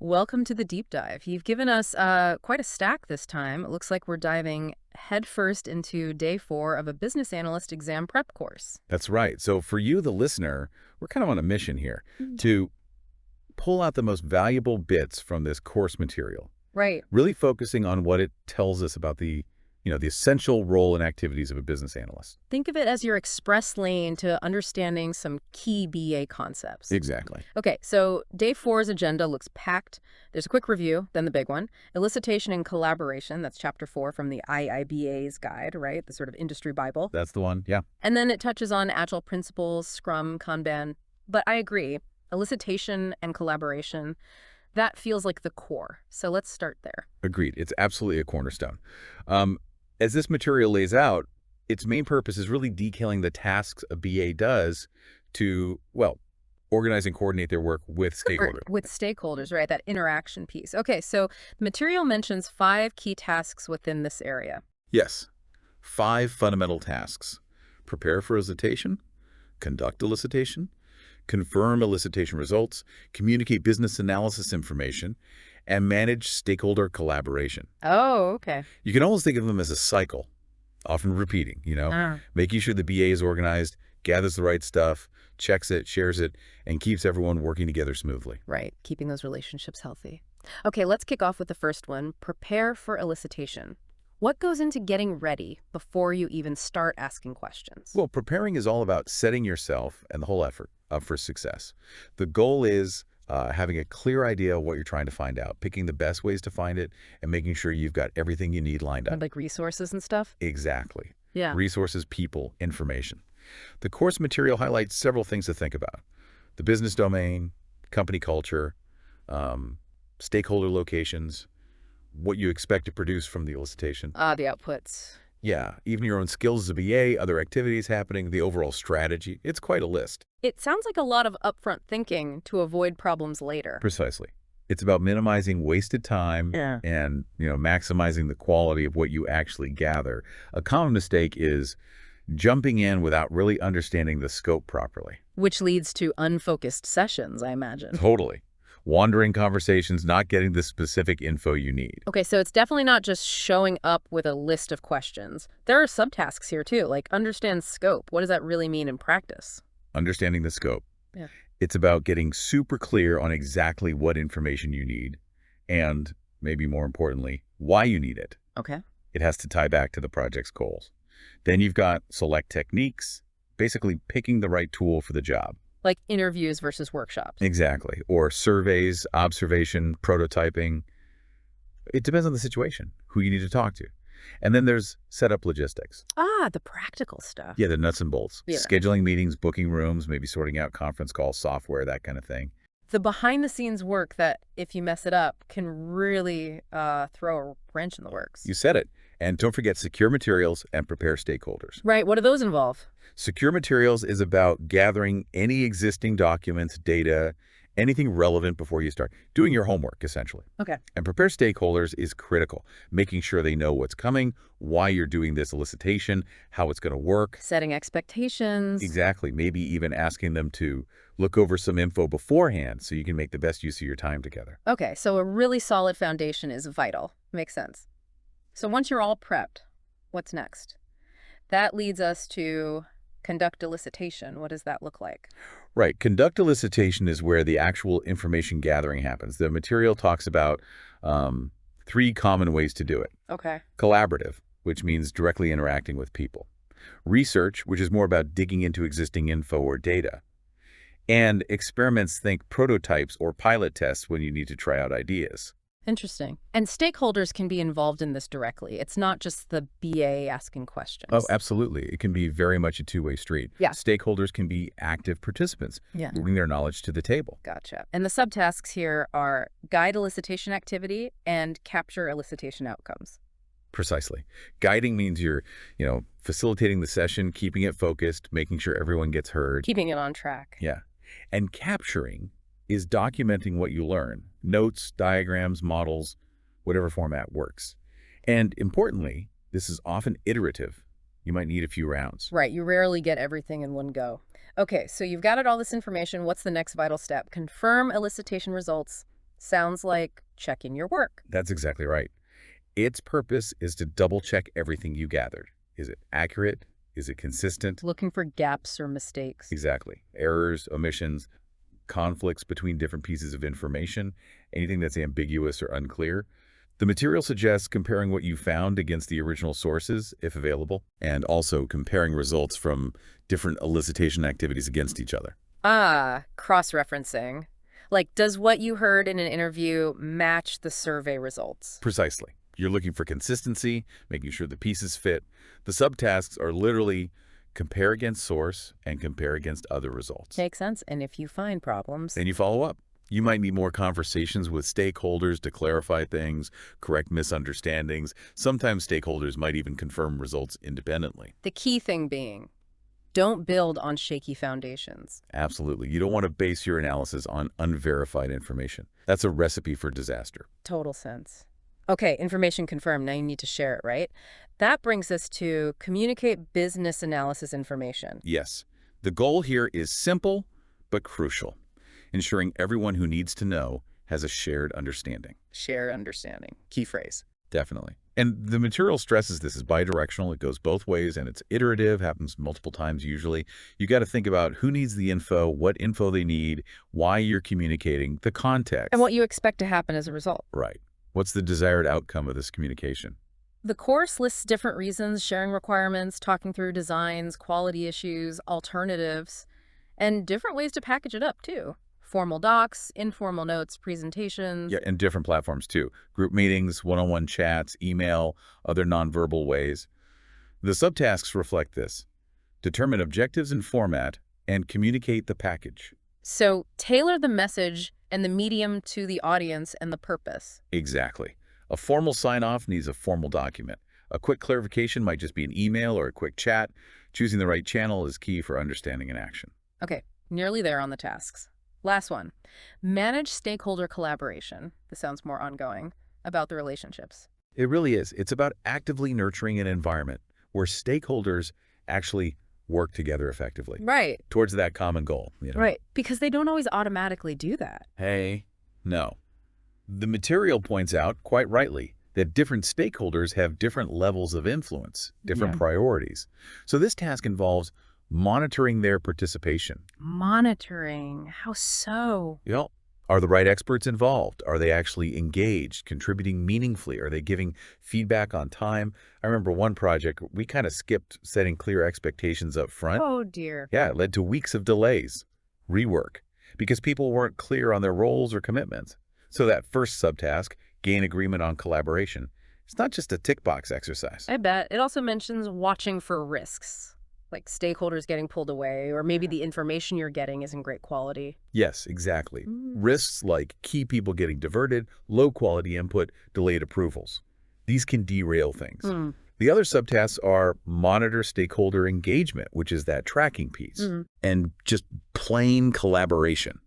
Welcome to the deep dive. You've given us quite a stack this time. It looks like we're diving headfirst into day 4 of a business analyst exam prep course. That's right. So for you, the listener, we're kind of on a mission here to pull out the most valuable bits from this course material, Right. really focusing on what it tells us about the essential role and activities of a business analyst. Think of it as your express lane to understanding some key BA concepts. Exactly. Okay, so day 4's agenda looks packed. There's a quick review, then the big one. Elicitation and collaboration, that's chapter 4 from the IIBA's guide, right? The sort of industry Bible. That's the one. Yeah. And then it touches on agile principles, Scrum, Kanban. But I agree, elicitation and collaboration, that feels like the core. So let's start there. Agreed. It's absolutely a cornerstone. As this material lays out, its main purpose is really detailing the tasks a BA does to, well, organize and coordinate their work with stakeholders. With stakeholders, right? That interaction piece. Okay, so the material mentions 5 key tasks within this area. Yes. 5 fundamental tasks. Prepare for elicitation, conduct elicitation, confirm elicitation results, communicate business analysis information, and manage stakeholder collaboration. Oh, okay. You can almost think of them as a cycle, often repeating, making sure the BA is organized, gathers the right stuff, checks it, shares it, and keeps everyone working together smoothly. Right, keeping those relationships healthy. Okay, let's kick off with the first one, prepare for elicitation. What goes into getting ready before you even start asking questions? Well, preparing is all about setting yourself and the whole effort up for success. The goal is having a clear idea of what you're trying to find out, picking the best ways to find it, and making sure you've got everything you need lined up. Like resources and stuff? Exactly. Yeah. Resources, people, information. The course material highlights several things to think about. The business domain, company culture, stakeholder locations, what you expect to produce from the elicitation. The outputs. Yeah, even your own skills as a BA, other activities happening, the overall strategy. It's quite a list. It sounds like a lot of upfront thinking to avoid problems later. Precisely. It's about minimizing wasted time and, maximizing the quality of what you actually gather. A common mistake is jumping in without really understanding the scope properly. Which leads to unfocused sessions, I imagine. Totally. Wandering conversations, not getting the specific info you need. Okay, so it's definitely not just showing up with a list of questions. There are subtasks here too, like understand scope. What does that really mean in practice? Understanding the scope. Yeah. It's about getting super clear on exactly what information you need and, maybe more importantly, why you need it. Okay. It has to tie back to the project's goals. Then you've got select techniques, basically picking the right tool for the job. Like interviews versus workshops. Exactly. Or surveys, observation, prototyping. It depends on the situation, who you need to talk to. And then there's setup logistics. The practical stuff. Yeah, the nuts and bolts. Yeah. Scheduling meetings, booking rooms, maybe sorting out conference calls, software, that kind of thing. The behind-the-scenes work that, if you mess it up, can really throw a wrench in the works. You said it. And don't forget secure materials and prepare stakeholders. Right. What do those involve? Secure materials is about gathering any existing documents, data, anything relevant before you start doing your homework, essentially. Okay. And prepare stakeholders is critical, making sure they know what's coming, why you're doing this elicitation, how it's going to work. Setting expectations. Exactly. Maybe even asking them to look over some info beforehand so you can make the best use of your time together. Okay, so a really solid foundation is vital. Makes sense. So once you're all prepped, what's next? That leads us to conduct elicitation. What does that look like? Right. Conduct elicitation is where the actual information gathering happens. The material talks about 3 common ways to do it. Okay. Collaborative, which means directly interacting with people. Research, which is more about digging into existing info or data. And experiments, think prototypes or pilot tests when you need to try out ideas. Interesting. And stakeholders can be involved in this directly. It's not just the BA asking questions. Oh, absolutely. It can be very much a two-way street. Yeah. Stakeholders can be active participants, Yeah. bring their knowledge to the table. Gotcha. And the subtasks here are guide elicitation activity and capture elicitation outcomes. Precisely. Guiding means you're, facilitating the session, keeping it focused, making sure everyone gets heard. Keeping it on track. Yeah. And capturing is documenting what you learn. Notes, diagrams, models, whatever format works. And importantly, this is often iterative. You might need a few rounds. Right. You rarely get everything in one go. Okay, so you've gathered all this information. What's the next vital step? Confirm elicitation results Sounds like checking your work. That's exactly right. Its purpose is to double-check everything you gathered. Is it accurate? Is it consistent? Looking for gaps or mistakes. Exactly. Errors, omissions, conflicts between different pieces of information, anything that's ambiguous or unclear. The material suggests comparing what you found against the original sources, if available, and also comparing results from different elicitation activities against each other. Ah, cross-referencing. Like, does what you heard in an interview match the survey results? Precisely. You're looking for consistency, making sure the pieces fit. The subtasks are literally compare against source and compare against other results. Makes sense. And if you find problems, Then you follow up. You might need more conversations with stakeholders to clarify things, correct misunderstandings. Sometimes stakeholders might even confirm results independently. the key thing being, don't build on shaky foundations. Absolutely. You don't want to base your analysis on unverified information. That's a recipe for disaster. Total sense. Okay, information confirmed. Now you need to share it, right? That brings us to communicate business analysis information. Yes, the goal here is simple but crucial, ensuring everyone who needs to know has a shared understanding. Share understanding. Key phrase. Definitely. And the material stresses this is bidirectional. It goes both ways, and it's iterative, happens multiple times usually. You got to think about who needs the info, what info they need, why you're communicating, the context. And what you expect to happen as a result. Right. What's the desired outcome of this communication? The course lists different reasons, sharing requirements, talking through designs, quality issues, alternatives, and different ways to package it up, too. Formal docs, informal notes, presentations. Yeah, and different platforms too. Group meetings, one-on-one chats, email, other nonverbal ways. The subtasks reflect this. Determine objectives and format, and communicate the package. So tailor the message and the medium to the audience and the purpose. Exactly. A formal sign-off needs a formal document. A quick clarification might just be an email or a quick chat. Choosing the right channel is key for understanding an action. Okay, nearly there on the tasks. Last one. Manage stakeholder collaboration. This sounds more ongoing. About the relationships. It really is. It's about actively nurturing an environment where stakeholders actually work together effectively Right. towards that common goal. Right. Because they don't always automatically do that. Hey, no. The material points out, quite rightly, that different stakeholders have different levels of influence, different Yeah. priorities. So this task involves monitoring their participation. Monitoring. How so? Are the right experts involved? Are they actually engaged, contributing meaningfully? Are they giving feedback on time? I remember one project, we kind of skipped setting clear expectations up front. Oh, dear. Yeah, it led to weeks of delays, rework, because people weren't clear on their roles or commitments. So that first subtask, gain agreement on collaboration, it's not just a tick box exercise. I bet. It also mentions watching for risks, like stakeholders getting pulled away, or maybe the information you're getting isn't great quality. Yes, exactly. Mm. Risks like key people getting diverted, low quality input, delayed approvals. These can derail things. Mm. The other subtasks are monitor stakeholder engagement, which is that tracking piece, Mm. and just plain collaboration,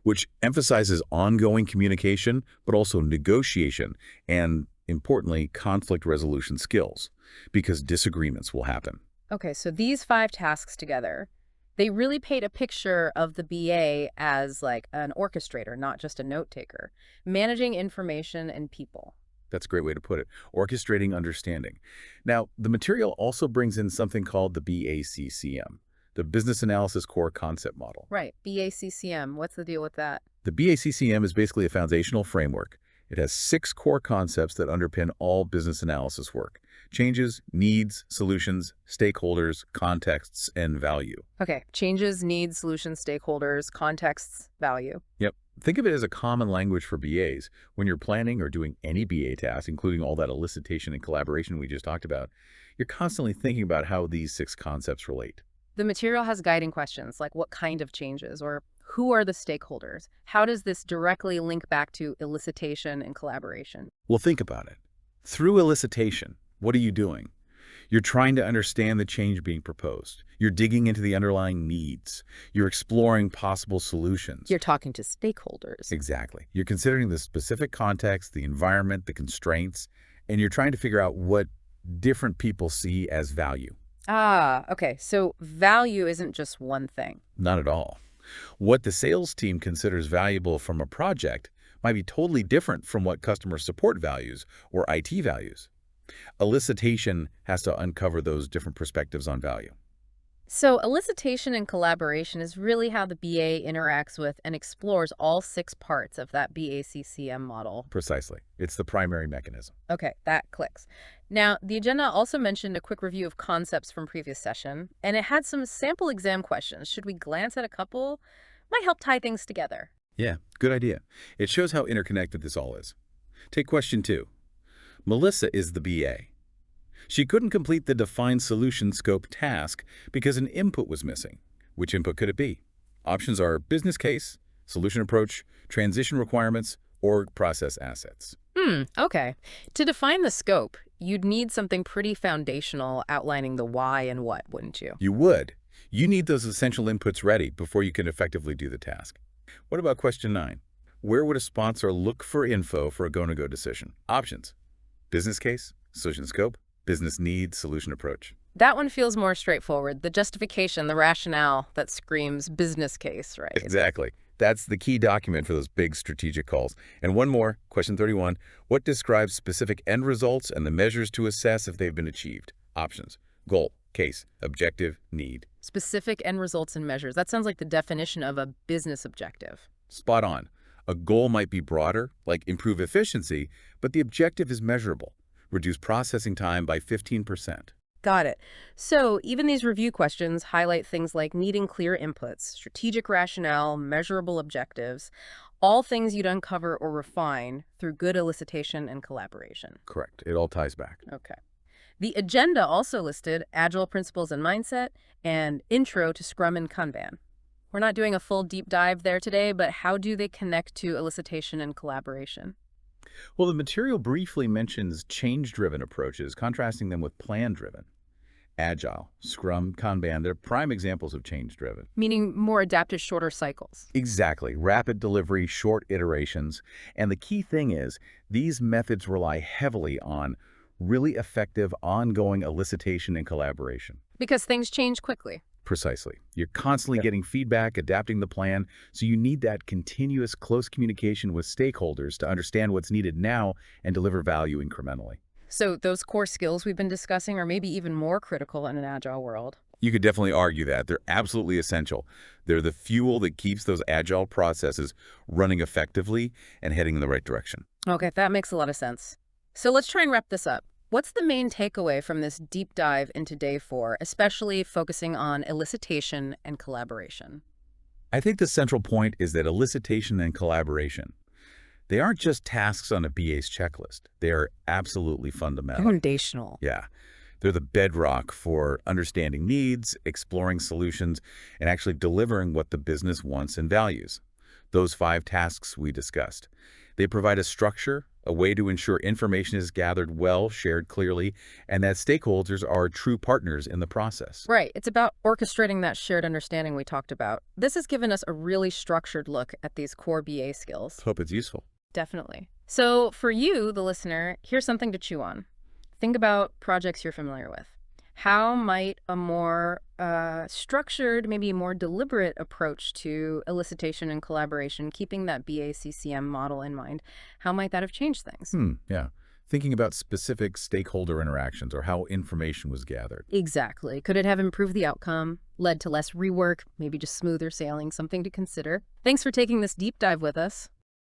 which emphasizes ongoing communication, but also negotiation and, importantly, conflict resolution skills, because disagreements will happen. Okay, so these 5 tasks together, they really paint a picture of the BA as like an orchestrator, not just a note taker, managing information and people. That's a great way to put it. Orchestrating understanding. Now, the material also brings in something called the BACCM, the Business Analysis Core Concept Model. Right, BACCM, what's the deal with that? The BACCM is basically a foundational framework. It has 6 core concepts that underpin all business analysis work: changes, needs, solutions, stakeholders, contexts, and value. Okay, changes, needs, solutions, stakeholders, contexts, value. Yep. Think of it as a common language for BAs. When you're planning or doing any BA task, including all that elicitation and collaboration we just talked about, you're constantly thinking about how these 6 concepts relate. The material has guiding questions like what kind of changes or who are the stakeholders? How does this directly link back to elicitation and collaboration? Well, think about it. Through elicitation, what are you doing? You're trying to understand the change being proposed. You're digging into the underlying needs. You're exploring possible solutions. You're talking to stakeholders. Exactly. You're considering the specific context, the environment, the constraints, and you're trying to figure out what different people see as value. Ah, okay. So value isn't just one thing. Not at all. What the sales team considers valuable from a project might be totally different from what customer support values or IT values. Elicitation has to uncover those different perspectives on value. So, elicitation and collaboration is really how the BA interacts with and explores all 6 parts of that BACCM model. Precisely. It's the primary mechanism. Okay, that clicks. Now, the agenda also mentioned a quick review of concepts from previous session, and it had some sample exam questions. Should we glance at a couple? Might help tie things together. Yeah, good idea. It shows how interconnected this all is. Take question 2. Melissa is the BA. She couldn't complete the defined solution scope task because an input was missing. Which input could it be? Options are business case, solution approach, transition requirements, or process assets. Okay. To define the scope, you'd need something pretty foundational outlining the why and what, wouldn't you? You would. You need those essential inputs ready before you can effectively do the task. What about question 9? Where would a sponsor look for info for a go-no-go decision? Options: business case, solution scope, business needs, solution approach. That one feels more straightforward. The justification, the rationale that screams business case, right? Exactly. That's the key document for those big strategic calls. And one more, question 31. What describes specific end results and the measures to assess if they've been achieved? Options: goal, case, objective, need. Specific end results and measures. That sounds like the definition of a business objective. Spot on. A goal might be broader, like improve efficiency, but the objective is measurable. Reduce processing time by 15%. Got it. So even these review questions highlight things like needing clear inputs, strategic rationale, measurable objectives, all things you'd uncover or refine through good elicitation and collaboration. Correct. It all ties back. Okay. The agenda also listed Agile principles and mindset and intro to Scrum and Kanban. We're not doing a full deep dive there today, but how do they connect to elicitation and collaboration? Well, the material briefly mentions change-driven approaches, contrasting them with plan-driven. Agile, Scrum, Kanban, they're prime examples of change-driven. Meaning more adaptive, shorter cycles. Exactly. Rapid delivery, short iterations. And the key thing is, these methods rely heavily on really effective, ongoing elicitation and collaboration. Because things change quickly. Precisely. You're constantly getting feedback, adapting the plan, so you need that continuous close communication with stakeholders to understand what's needed now and deliver value incrementally. So those core skills we've been discussing are maybe even more critical in an agile world. You could definitely argue that. They're absolutely essential. They're the fuel that keeps those agile processes running effectively and heading in the right direction. Okay, that makes a lot of sense. So let's try and wrap this up. What's the main takeaway from this deep dive into day 4, especially focusing on elicitation and collaboration? I think the central point is that elicitation and collaboration, they aren't just tasks on a BA's checklist. They are absolutely fundamental. Foundational. Yeah. They're the bedrock for understanding needs, exploring solutions, and actually delivering what the business wants and values. Those 5 tasks we discussed. They provide a structure, a way to ensure information is gathered well, shared clearly, and that stakeholders are true partners in the process. Right. It's about orchestrating that shared understanding we talked about. This has given us a really structured look at these core BA skills. Hope it's useful. Definitely. So for you, the listener, here's something to chew on. Think about projects you're familiar with. How might a more structured, maybe more deliberate approach to elicitation and collaboration, keeping that BACCM model in mind, how might that have changed things? Yeah. Thinking about specific stakeholder interactions or how information was gathered. Exactly. Could it have improved the outcome, led to less rework, maybe just smoother sailing, something to consider? Thanks for taking this deep dive with us.